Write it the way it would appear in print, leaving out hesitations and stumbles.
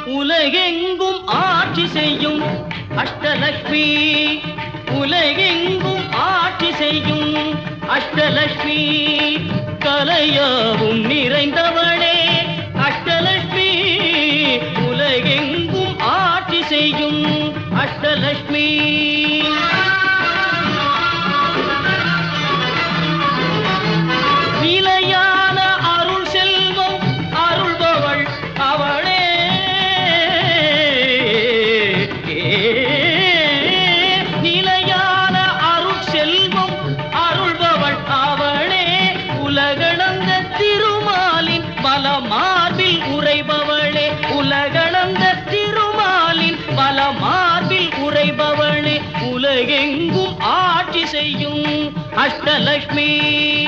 உலகெங்கும் ஆட்சி செய்யும் அஷ்டலக்ஷ்மி, உலகெங்கும் ஆட்சி செய்யும் அஷ்டலக்ஷ்மி, கலையாவும் நிறைந்தவளே அஷ்டலக்ஷ்மி, உலகெங்கும் ஆட்சி செய்யும் அஷ்டலக்ஷ்மி. நிலையான அருள் செல்வம் அருள்பவள் அவளே, நிலையான அருள் செல்வம் அருள்பவள் அவளே, உலகளந்த திருமாலின் பலமார்பில் உறைபவளே, உலகளந்த திருமாலின் பலமார்பில் உறைபவளே, உலகெங்கும் ஆட்சி செய்யும் அஷ்டலக்ஷ்மி.